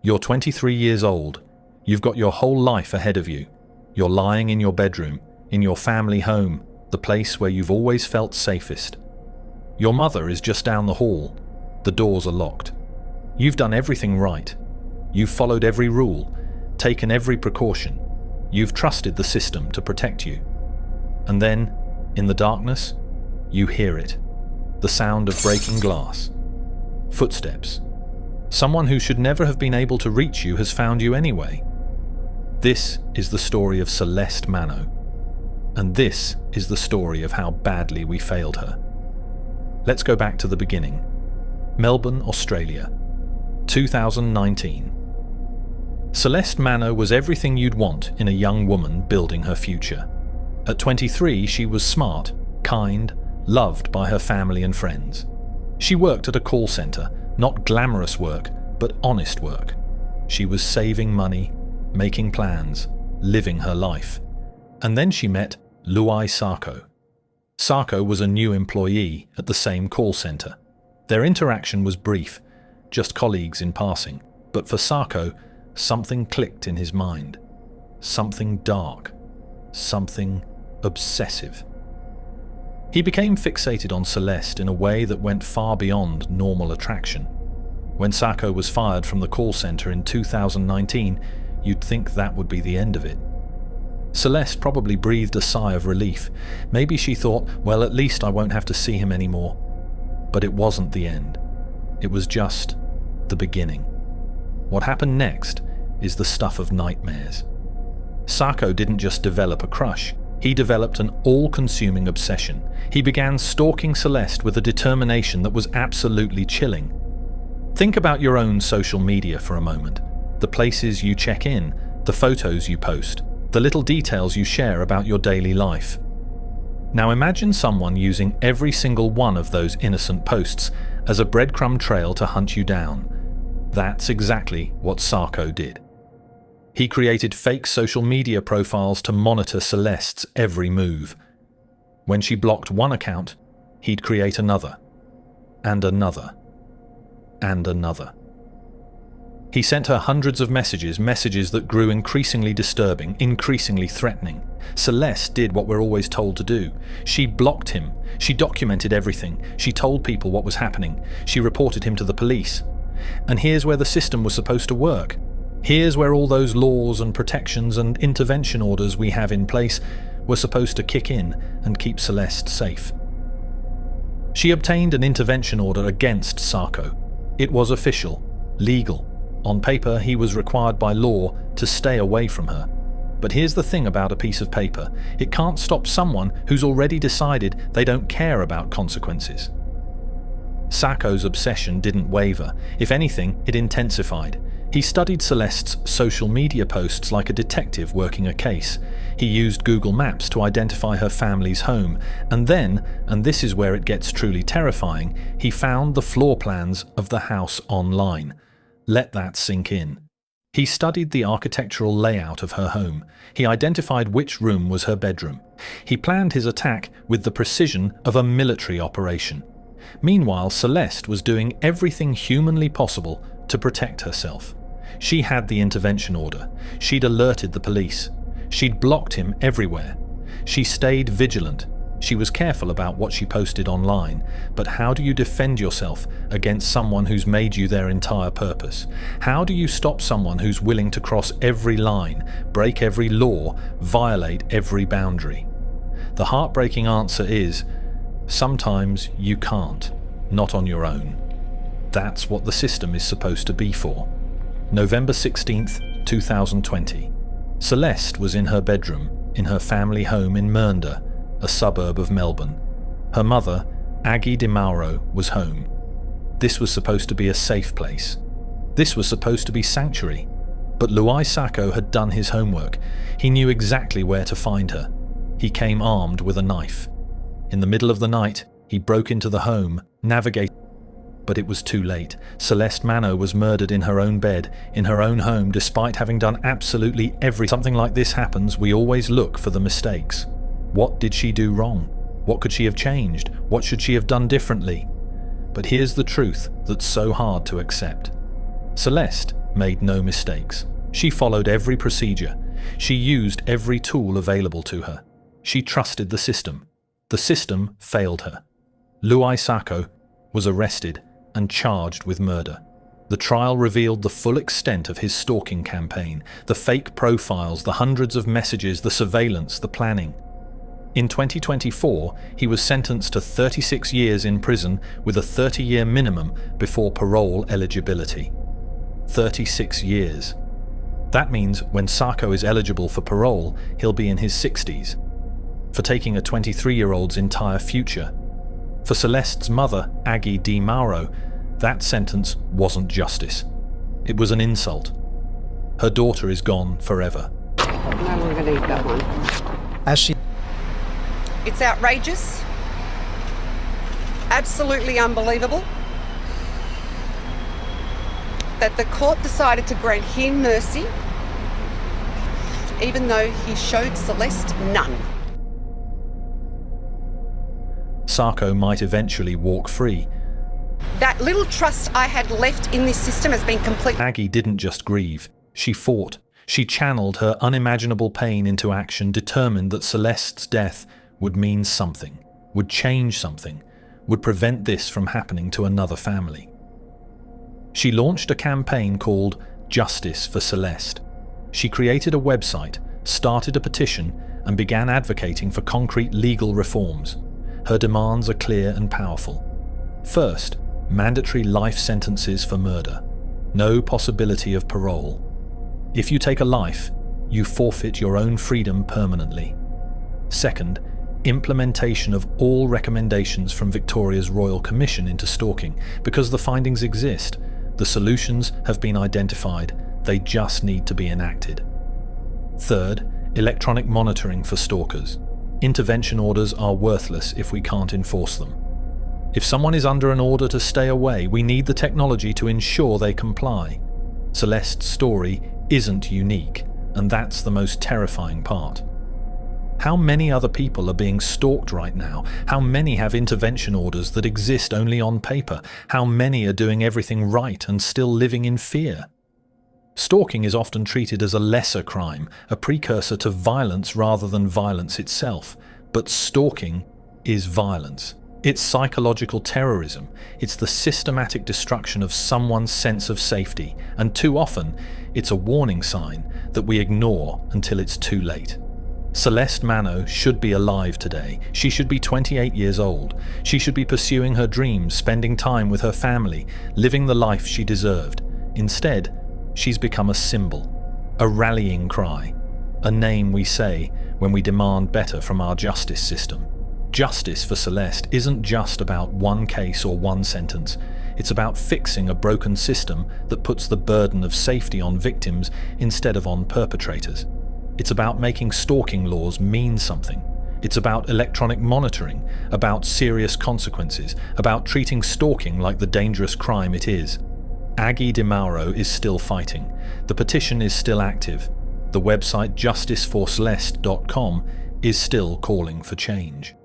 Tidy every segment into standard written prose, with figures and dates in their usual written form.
You're 23 years old. You've got your whole life ahead of you. You're lying in your bedroom, in your family home, the place where you've always felt safest. Your mother is just down the hall. The doors are locked. You've done everything right. You've followed every rule, taken every precaution. You've trusted the system to protect you. And then, in the darkness, you hear it. The sound of breaking glass. Footsteps. Someone who should never have been able to reach you has found you anyway. This is the story of Celeste Manno. And this is the story of how badly we failed her. Let's go back to the beginning. Melbourne, Australia, 2019. Celeste Manno was everything you'd want in a young woman building her future. At 23, she was smart, kind, loved by her family and friends. She worked at a call centre, not glamorous work, but honest work. She was saving money, making plans, living her life. And then she met Luai Sarko. Sarko was a new employee at the same call centre. Their interaction was brief, just colleagues in passing. But for Sarko, something clicked in his mind. Something dark. Something obsessive. He became fixated on Celeste in a way that went far beyond normal attraction. When Sarko was fired from the call centre in 2019, you'd think that would be the end of it. Celeste probably breathed a sigh of relief. Maybe she thought, well, at least I won't have to see him anymore. But it wasn't the end. It was just the beginning. What happened next is the stuff of nightmares. Sarko didn't just develop a crush. He developed an all-consuming obsession. He began stalking Celeste with a determination that was absolutely chilling. Think about your own social media for a moment. The places you check in, the photos you post, the little details you share about your daily life. Now imagine someone using every single one of those innocent posts as a breadcrumb trail to hunt you down. That's exactly what Sarko did. He created fake social media profiles to monitor Celeste's every move. When she blocked one account, he'd create another, and another, and another. He sent her hundreds of messages that grew increasingly disturbing, increasingly threatening. Celeste did what we're always told to do. She blocked him. She documented everything. She told people what was happening. She reported him to the police. And here's where the system was supposed to work. Here's where all those laws and protections and intervention orders we have in place were supposed to kick in and keep Celeste safe. She obtained an intervention order against Sarko. It was official, legal. On paper, he was required by law to stay away from her. But here's the thing about a piece of paper. It can't stop someone who's already decided they don't care about consequences. Sarko's obsession didn't waver. If anything, it intensified. He studied Celeste's social media posts like a detective working a case. He used Google Maps to identify her family's home. And then, and this is where it gets truly terrifying, he found the floor plans of the house online. Let that sink in. He studied the architectural layout of her home. He identified which room was her bedroom. He planned his attack with the precision of a military operation. Meanwhile, Celeste was doing everything humanly possible to protect herself. She had the intervention order. She'd alerted the police. She'd blocked him everywhere. She stayed vigilant. She was careful about what she posted online. But how do you defend yourself against someone who's made you their entire purpose? How do you stop someone who's willing to cross every line, break every law, violate every boundary? The heartbreaking answer is, sometimes you can't, not on your own. That's what the system is supposed to be for. November 16th, 2020. Celeste was in her bedroom, in her family home in Mernda, a suburb of Melbourne. Her mother, Aggie De Mauro, was home. This was supposed to be a safe place. This was supposed to be sanctuary. But Luai Sarko had done his homework. He knew exactly where to find her. He came armed with a knife. In the middle of the night, he broke into the home, navigated. But it was too late. Celeste Manno was murdered in her own bed, in her own home, despite having done absolutely everything. Something like this happens, we always look for the mistakes. What did she do wrong? What could she have changed? What should she have done differently? But here's the truth that's so hard to accept. Celeste made no mistakes. She followed every procedure. She used every tool available to her. She trusted the system. The system failed her. Luai Sako was arrested and charged with murder. The trial revealed the full extent of his stalking campaign, the fake profiles, the hundreds of messages, the surveillance, the planning. In 2024, he was sentenced to 36 years in prison with a 30-year minimum before parole eligibility. 36 years. That means when Sako is eligible for parole, he'll be in his 60s. For taking a 23-year-old's entire future. For Celeste's mother, Aggie Di Mauro, that sentence wasn't justice. It was an insult. Her daughter is gone forever. No, we're going to eat that one. It's outrageous. Absolutely unbelievable that the court decided to grant him mercy, even though he showed Celeste none. Sako might eventually walk free. That little trust I had left in this system has been complete. Aggie didn't just grieve. She fought. She channeled her unimaginable pain into action, determined that Celeste's death would mean something, would change something, would prevent this from happening to another family. She launched a campaign called Justice for Celeste. She created a website, started a petition, and began advocating for concrete legal reforms. Her demands are clear and powerful. First, mandatory life sentences for murder. No possibility of parole. If you take a life, you forfeit your own freedom permanently. Second, implementation of all recommendations from Victoria's Royal Commission into stalking. Because the findings exist, the solutions have been identified, they just need to be enacted. Third, electronic monitoring for stalkers. Intervention orders are worthless if we can't enforce them. If someone is under an order to stay away, we need the technology to ensure they comply. Celeste's story isn't unique, and that's the most terrifying part. How many other people are being stalked right now? How many have intervention orders that exist only on paper? How many are doing everything right and still living in fear? Stalking is often treated as a lesser crime, a precursor to violence rather than violence itself. But stalking is violence. It's psychological terrorism. It's the systematic destruction of someone's sense of safety. And too often, it's a warning sign that we ignore until it's too late. Celeste Manno should be alive today. She should be 28 years old. She should be pursuing her dreams, spending time with her family, living the life she deserved. Instead, she's become a symbol, a rallying cry, a name we say when we demand better from our justice system. Justice for Celeste isn't just about one case or one sentence. It's about fixing a broken system that puts the burden of safety on victims instead of on perpetrators. It's about making stalking laws mean something. It's about electronic monitoring, about serious consequences, about treating stalking like the dangerous crime it is. Aggie Di Mauro is still fighting. The petition is still active. The website justiceforceleste.com is still calling for change.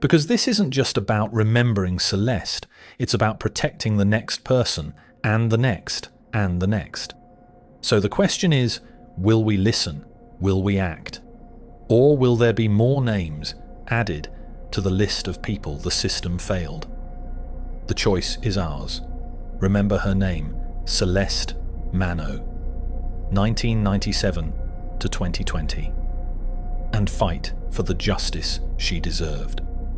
Because this isn't just about remembering Celeste, it's about protecting the next person, and the next, and the next. So the question is, will we listen? Will we act? Or will there be more names added to the list of people the system failed? The choice is ours. Remember her name, Celeste Manno, 1997 to 2020, and fight for the justice she deserved.